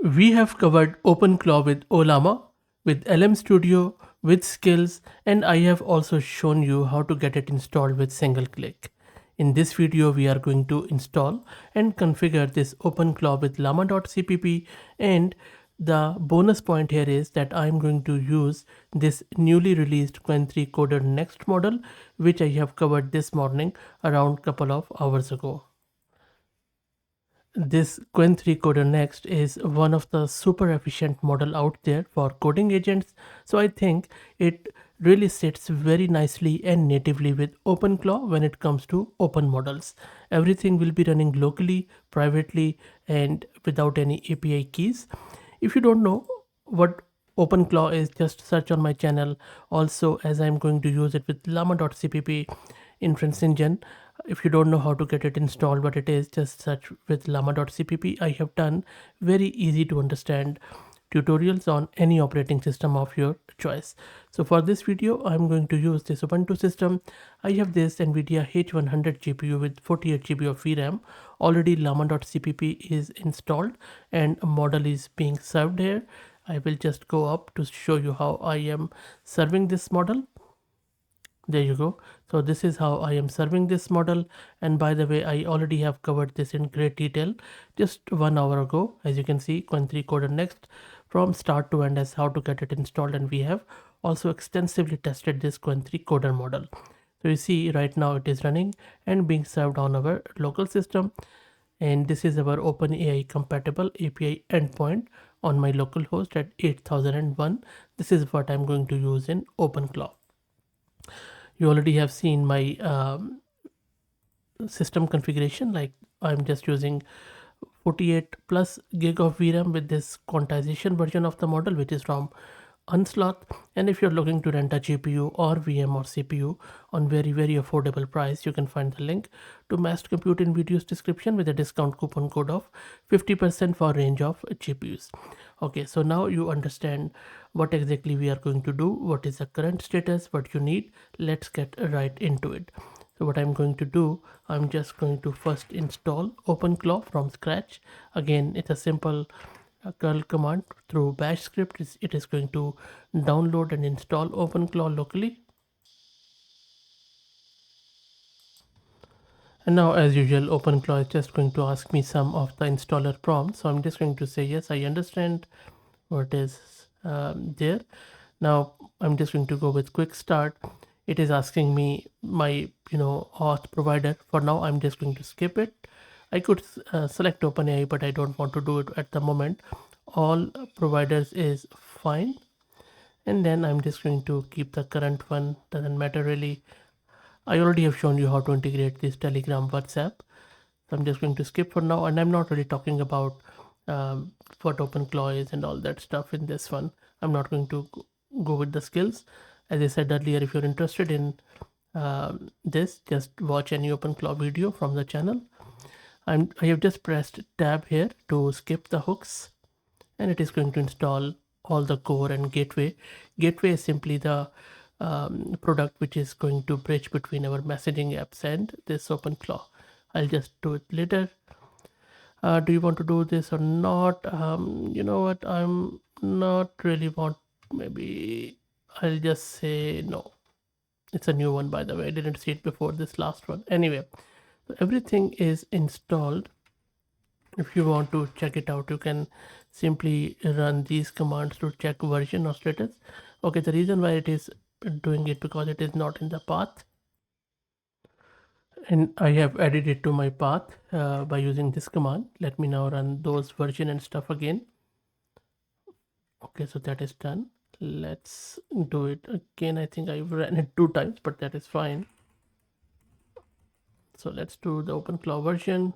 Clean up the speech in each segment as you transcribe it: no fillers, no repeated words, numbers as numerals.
We have covered OpenClaw with Ollama, with LM Studio, with skills, and I have also shown you how to get it installed with single click. In this video, we are going to install and configure this OpenClaw with llama.cpp, and the bonus point here is that I'm going to use this newly released Qwen3 Coder Next model, which I have covered this morning around couple of hours ago. This Qwen3 Coder Next is one of the super efficient model out there for coding agents, so I think it really sits very nicely and natively with OpenClaw when it comes to open models. Everything will be running locally, privately, and without any API keys. If you don't know what OpenClaw is, just search on my channel. Also, as I'm going to use it with llama.cpp inference engine. If you don't know how to get it installed, what it is, just search with llama.cpp. I have done very easy to understand tutorials on any operating system of your choice. So for this video, I'm going to use this Ubuntu system. I have this NVIDIA H100 GPU with 48 GB of VRAM. Already llama.cpp is installed and a model is being served here. I will just go up to show you how I am serving this model. There you go. So this is how I am serving this model, and by the way, I already have covered this in great detail just 1 hour ago. As you can see, Qwen3 Coder Next from start to end as how to get it installed, and we have also extensively tested this Qwen3 Coder model. So you see right now it is running and being served on our local system, and this is our OpenAI compatible API endpoint on my local host at 8001. This is what I'm going to use in OpenClaw. You already have seen my system configuration. Like, I'm just using 48 plus gig of VRAM with this quantization version of the model, which is from Unsloth. And if you're looking to rent a GPU or VM or CPU on very affordable price, you can find the link to Massed Compute in video's description with a discount coupon code of 50% for range of GPUs. Okay, so now you understand what exactly we are going to do, what is the current status, what you need. Let's get right into it. So what I'm going to do, I'm just going to first install OpenClaw from scratch. Again, it's a simple curl command through bash script. It is going to download and install OpenClaw locally. And now, as usual, OpenClaw is just going to ask me some of the installer prompts. So I'm just going to say yes, I understand what is there. Now I'm just going to go with quick start. It is asking me my auth provider. For now, I'm just going to skip it. I could select OpenAI, but I don't want to do it at the moment. All providers is fine. And then I'm just going to keep the current one. Doesn't matter really. I already have shown you how to integrate this Telegram, WhatsApp. So I'm just going to skip for now, and I'm not really talking about what OpenClaw is and all that stuff in this one. I'm not going to go with the skills. As I said earlier, if you're interested in this, just watch any OpenClaw video from the channel. I have just pressed tab here to skip the hooks, and it is going to install all the core and gateway. Gateway is simply the product which is going to bridge between our messaging apps and this OpenClaw. I'll just do it later. Do you want to do this or not? You know what, I'm not really want. Maybe I'll just say no. It's a new one, by the way. I didn't see it before this last one. Anyway, so everything is installed. If you want to check it out, you can simply run these commands to check version or status. Okay, the reason why it is doing it because it is not in the path, and I have added it to my path by using this command. Let me now run those version and stuff again. Okay, so that is done. Let's do it again. I think I ran it 2 times, but that is fine. So let's do the OpenClaw version.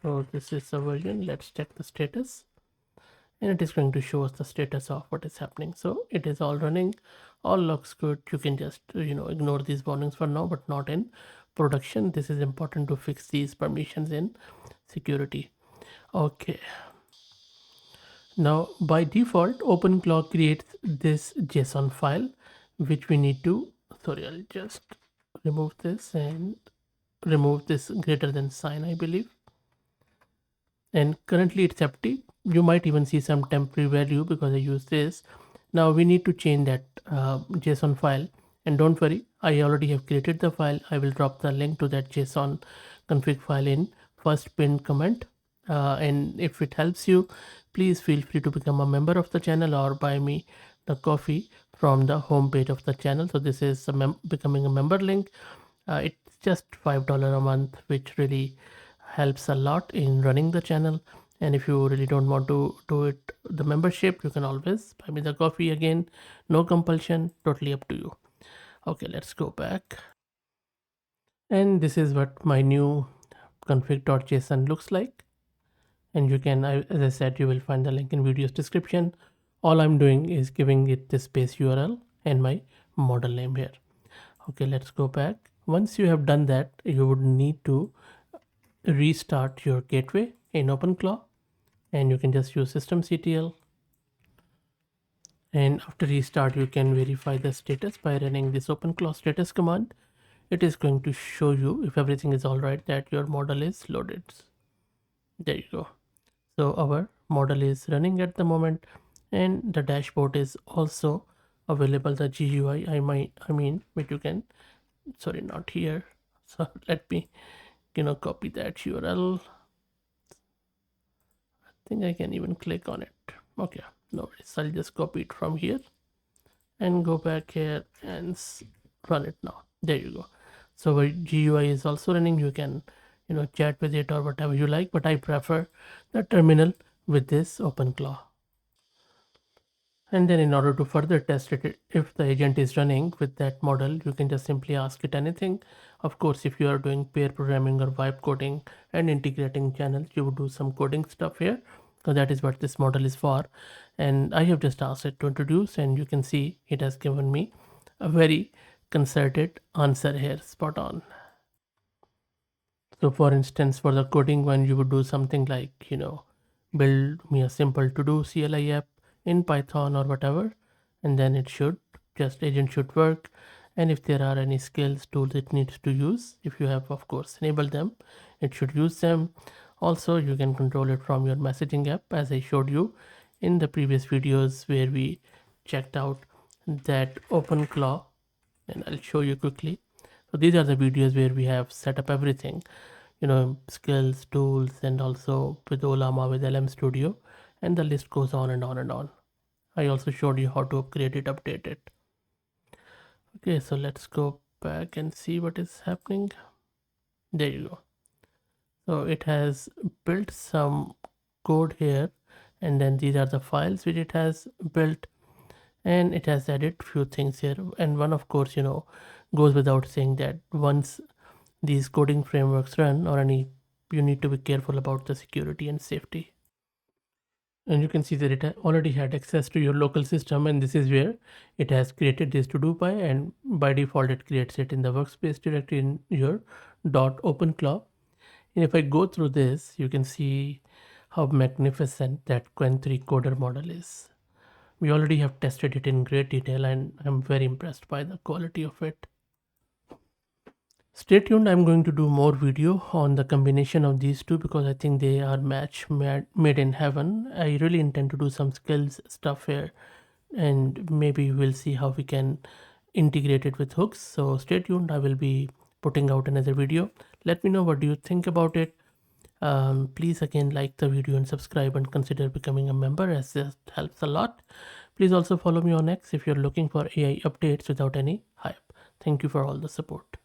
So this is the version. Let's check the status, and it is going to show us the status of what is happening. So it is all running, all looks good. You can just ignore these warnings for now, but not in production. This is important to fix these permissions in security. Okay, now by default OpenClaw creates this JSON file which we need to, sorry, I'll just remove this and remove this greater than sign, I believe. And currently it's empty. you might even see some temporary value because I use this. Now we need to change that JSON file, and don't worry, I already have created the file. I will drop the link to that JSON config file in first pinned comment. And if it helps you, please feel free to become a member of the channel or buy me the coffee from the home page of the channel. So this is a becoming a member link. It's just $5 a month, which really helps a lot in running the channel. And if you really don't want to do it the membership, you can always buy me the coffee. Again, no compulsion, totally up to you. Okay, let's go back. And this is what my new config.json looks like. And you can, as I said, you will find the link in video's description. All I'm doing is giving it the space URL and my model name here. Okay, let's go back. Once you have done that, you would need to restart your gateway in OpenClaw, and you can just use systemctl. And after restart, you can verify the status by running this OpenClaw status command. It is going to show you, if everything is all right, that your model is loaded. There you go. So our model is running at the moment, and the dashboard is also available. The GUI, I mean, but you can, sorry, not here. So let me, copy that URL. I think I can even click on it. Okay, no worries. I'll just copy it from here and go back here and run it now. There you go. So our GUI is also running. You can, chat with it or whatever you like, but I prefer the terminal with this OpenClaw. And then in order to further test it, if the agent is running with that model, you can just simply ask it anything. Of course, if you are doing pair programming or vibe coding and integrating channels, you would do some coding stuff here. So that is what this model is for. And I have just asked it to introduce, and you can see it has given me a very concerted answer here, spot on. So for instance, for the coding one, you would do something like, build me a simple to-do CLI app in Python or whatever, and then it should, just agent should work. And if there are any skills, tools it needs to use, if you have, of course, enabled them, it should use them. Also, you can control it from your messaging app, as I showed you in the previous videos where we checked out that OpenClaw, and I'll show you quickly. So these are the videos where we have set up everything, skills, tools, and also with llama, with LM Studio, and the list goes on and on and on. I also showed you how to upgrade it, update it. Okay, so let's go back and see what is happening. There you go. So it has built some code here, and then these are the files which it has built, and it has added few things here. And one, of course, goes without saying that once these coding frameworks run or any, you need to be careful about the security and safety. And you can see that it already had access to your local system, and this is where it has created this to do by, and by default it creates it in the workspace directory in your .openclaw. And if I go through this, you can see how magnificent that Qwen3 coder model is. We already have tested it in great detail, and I'm very impressed by the quality of it. Stay tuned, I'm going to do more video on the combination of these two because I think they are match made in heaven. I really intend to do some skills stuff here, and maybe we'll see how we can integrate it with hooks. So stay tuned, I will be putting out another video. Let me know what do you think about it. Please again like the video and subscribe and consider becoming a member, as this helps a lot. Please also follow me on X if you're looking for AI updates without any hype. Thank you for all the support.